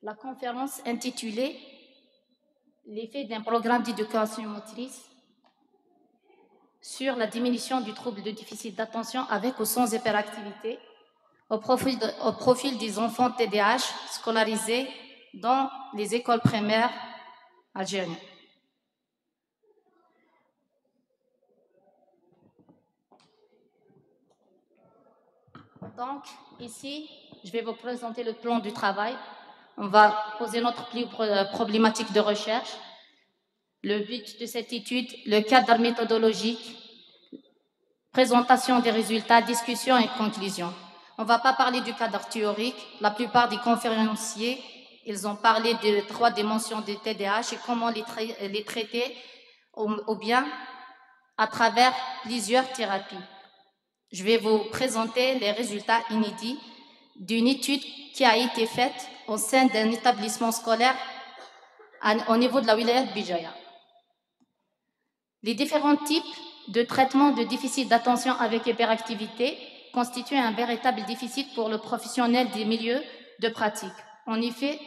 la conférence intitulée L'effet d'un programme d'éducation motrice sur la diminution du trouble de déficit d'attention avec ou sans hyperactivité au profil des enfants TDAH scolarisés dans les écoles primaires algériennes. Donc, ici, je vais vous présenter le plan du travail. On va poser notre problématique de recherche, le but de cette étude, le cadre méthodologique, présentation des résultats, discussion et conclusion. On ne va pas parler du cadre théorique. La plupart des conférenciers, ils ont parlé de 3 dimensions de TDAH et comment les traiter, ou bien à travers plusieurs thérapies. Je vais vous présenter les résultats inédits d'une étude qui a été faite au sein d'un établissement scolaire au niveau de la wilaya de Bijaya. Les différents types de traitement de déficit d'attention avec hyperactivité constituent un véritable déficit pour le professionnel des milieux de pratique. En effet,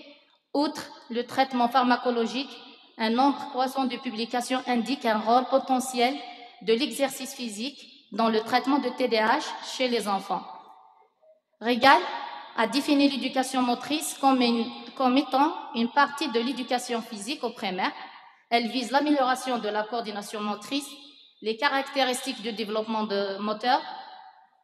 outre le traitement pharmacologique, un nombre croissant de publications indique un rôle potentiel de l'exercice physique dans le traitement de TDAH chez les enfants. Régal a défini l'éducation motrice comme étant une partie de l'éducation physique au primaire. Elle vise l'amélioration de la coordination motrice, les caractéristiques du développement moteur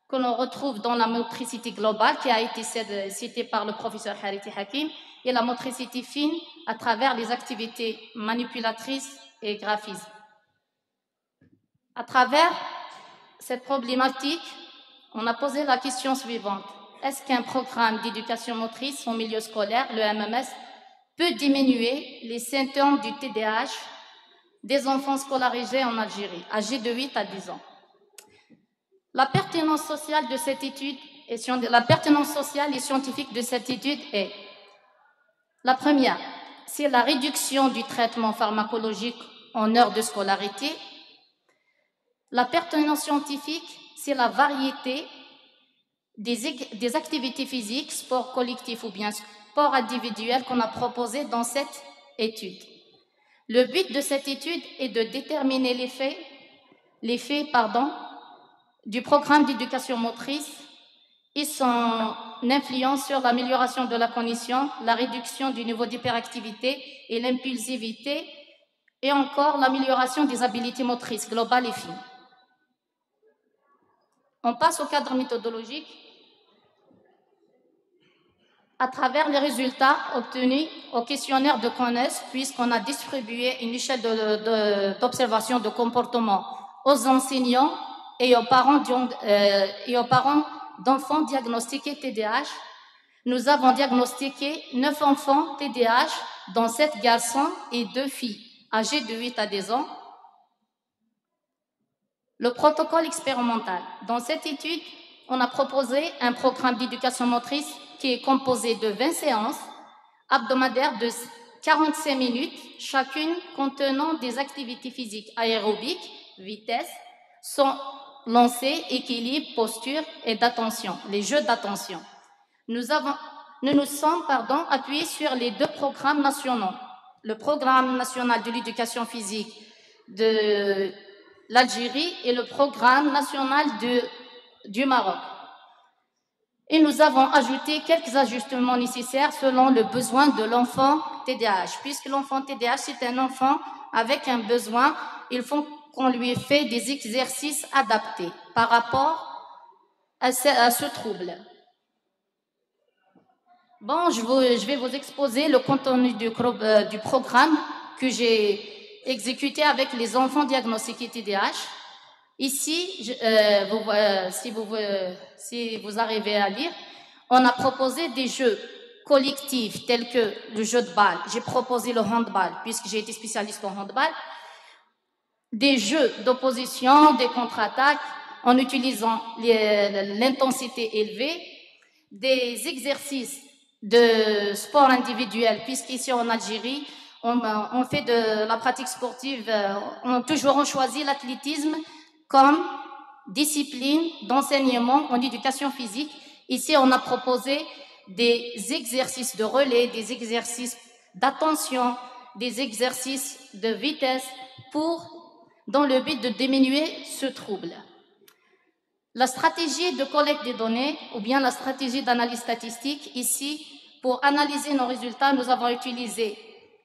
que l'on retrouve dans la motricité globale qui a été citée par le professeur Hariti Hakim et la motricité fine à travers les activités manipulatrices et graphismes. À travers cette problématique, on a posé la question suivante. Est-ce qu'un programme d'éducation motrice au milieu scolaire, le MMS, peut diminuer les symptômes du TDAH des enfants scolarisés en Algérie, âgés de 8 à 10 ans? La pertinence sociale de cette étude et scientifique de cette étude est: la première, c'est la réduction du traitement pharmacologique en heures de scolarité. La pertinence scientifique, c'est la variété des activités physiques, sport collectif ou bien sport individuel qu'on a proposé dans cette étude. Le but de cette étude est de déterminer l'effet du programme d'éducation motrice et son influence sur l'amélioration de la cognition, la réduction du niveau d'hyperactivité et l'impulsivité, et encore l'amélioration des habiletés motrices globales et fines. On passe au cadre méthodologique. À travers les résultats obtenus au questionnaire de CONES, puisqu'on a distribué une échelle d'observation de comportement aux enseignants et aux parents d'enfants diagnostiqués TDAH, nous avons diagnostiqué 9 enfants TDAH, dont 7 garçons et 2 filles, âgés de 8 à 10 ans. Le protocole expérimental. Dans cette étude, on a proposé un programme d'éducation motrice qui est composé de 20 séances hebdomadaires de 45 minutes, chacune contenant des activités physiques aérobiques, vitesse, son lancer, équilibre, posture et d'attention, les jeux d'attention. Nous nous sommes appuyés sur les 2 programmes nationaux. Le programme national de l'éducation physique de l'Algérie et le programme national du Maroc. Et nous avons ajouté quelques ajustements nécessaires selon le besoin de l'enfant TDAH. Puisque l'enfant TDAH, c'est un enfant avec un besoin, il faut qu'on lui fait des exercices adaptés par rapport à ce trouble. Bon, je vais vous exposer le contenu du programme que j'ai exécuté avec les enfants diagnostiqués TDAH. Ici, si vous arrivez à lire, on a proposé des jeux collectifs tels que le jeu de balle. J'ai proposé le handball, puisque j'ai été spécialiste en handball. Des jeux d'opposition, des contre-attaques, en utilisant l'intensité élevée. Des exercices de sport individuel, puisqu'ici en Algérie, on fait de la pratique sportive, on choisit l'athlétisme comme discipline d'enseignement en éducation physique. Ici, on a proposé des exercices de relais, des exercices d'attention, des exercices de vitesse dans le but de diminuer ce trouble. La stratégie de collecte des données ou bien la stratégie d'analyse statistique, ici, pour analyser nos résultats, nous avons utilisé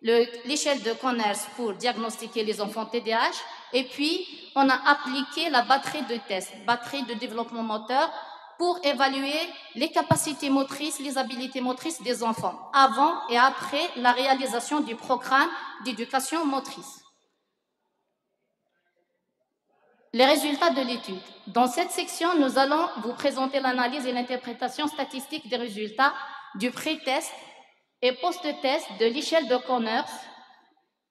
l'échelle de Conners pour diagnostiquer les enfants TDAH et puis on a appliqué la batterie de tests, batterie de développement moteur pour évaluer les capacités motrices, les habiletés motrices des enfants avant et après la réalisation du programme d'éducation motrice. Les résultats de l'étude. Dans cette section, nous allons vous présenter l'analyse et l'interprétation statistique des résultats du pré-test et post-test de l'échelle de Conners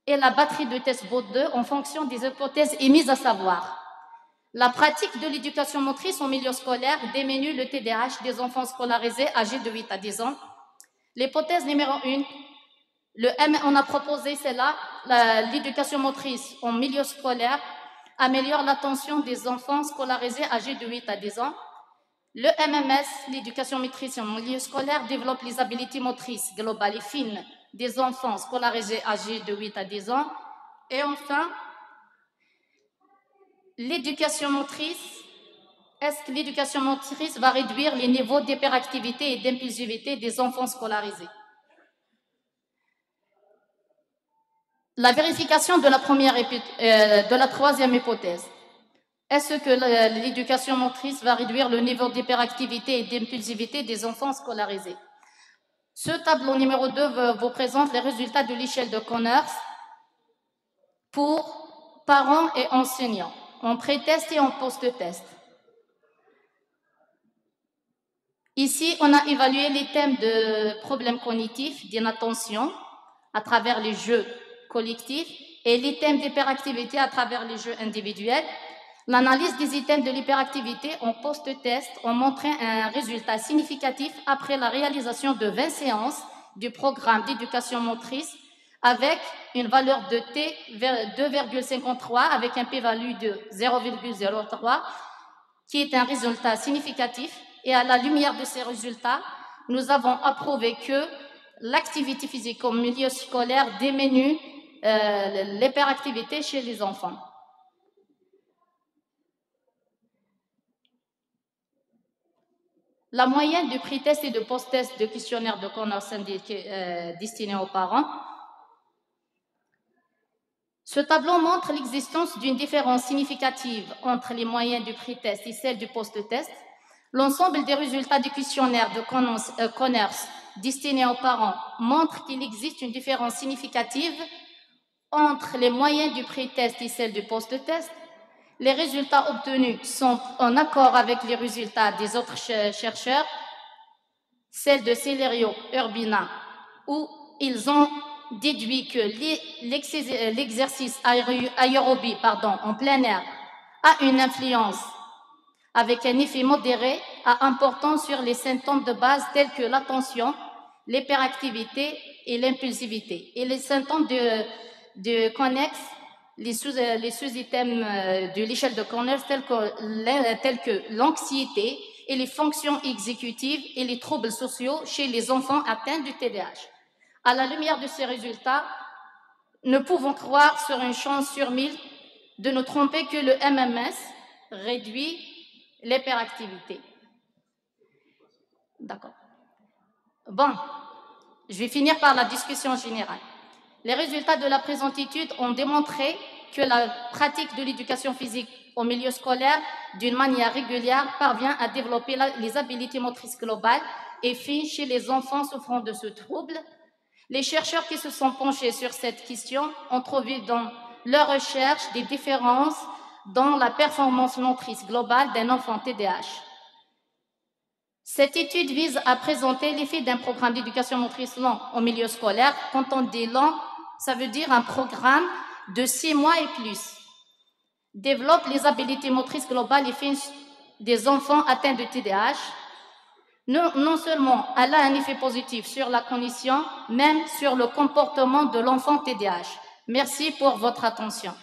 et la batterie de test BOT2 en fonction des hypothèses émises, à savoir la pratique de l'éducation motrice en milieu scolaire diminue le TDAH des enfants scolarisés âgés de 8 à 10 ans. L'hypothèse numéro 1, on a proposé celle-là, l'éducation motrice en milieu scolaire améliore l'attention des enfants scolarisés âgés de 8 à 10 ans. Le MMS, l'éducation motrice en milieu scolaire, développe les habiletés motrices globales et fines des enfants scolarisés âgés de 8 à 10 ans. Et enfin, l'éducation motrice, est-ce que l'éducation motrice va réduire les niveaux d'hyperactivité et d'impulsivité des enfants scolarisés? La vérification de la troisième hypothèse. Est-ce que l'éducation motrice va réduire le niveau d'hyperactivité et d'impulsivité des enfants scolarisés? Ce tableau numéro 2 vous présente les résultats de l'échelle de Conners pour parents et enseignants, en pré-test et en post-test. Ici, on a évalué les thèmes de problèmes cognitifs, d'inattention, à travers les jeux collectifs, et les thèmes d'hyperactivité à travers les jeux individuels. L'analyse des items de l'hyperactivité en post-test ont montré un résultat significatif après la réalisation de 20 séances du programme d'éducation motrice avec une valeur de T 2,53 avec un p-value de 0,03 qui est un résultat significatif. Et à la lumière de ces résultats, nous avons approuvé que l'activité physique au milieu scolaire diminue l'hyperactivité chez les enfants. La moyenne du pré-test et de post-test de questionnaire de Conners destiné aux parents. Ce tableau montre l'existence d'une différence significative entre les moyennes du pré-test et celles du post-test. L'ensemble des résultats du questionnaire de Conners destiné aux parents montre qu'il existe une différence significative entre les moyennes du pré-test et celles du post-test. Les résultats obtenus sont en accord avec les résultats des autres chercheurs, celles de Celerio, Urbina, où ils ont déduit que l'exercice aérobie en plein air a une influence avec un effet modéré à important sur les symptômes de base tels que l'attention, l'hyperactivité et l'impulsivité. Et les symptômes de connexe, les sous-items de l'échelle de Conners tels que l'anxiété et les fonctions exécutives et les troubles sociaux chez les enfants atteints du TDAH. À la lumière de ces résultats, nous pouvons croire sur une chance sur 1000 de nous tromper que le MMS réduit l'hyperactivité. D'accord. Bon, je vais finir par la discussion générale. Les résultats de la présente étude ont démontré que la pratique de l'éducation physique au milieu scolaire d'une manière régulière parvient à développer les habiletés motrices globales et fines chez les enfants souffrant de ce trouble. Les chercheurs qui se sont penchés sur cette question ont trouvé dans leur recherche des différences dans la performance motrice globale d'un enfant TDAH. Cette étude vise à présenter l'effet d'un programme d'éducation motrice lent au milieu scolaire. Quand on dit lent, ça veut dire un programme de 6 mois et plus. Développe les habiletés motrices globales et fines des enfants atteints de TDAH. Non seulement elle a un effet positif sur la cognition, même sur le comportement de l'enfant TDAH. Merci pour votre attention.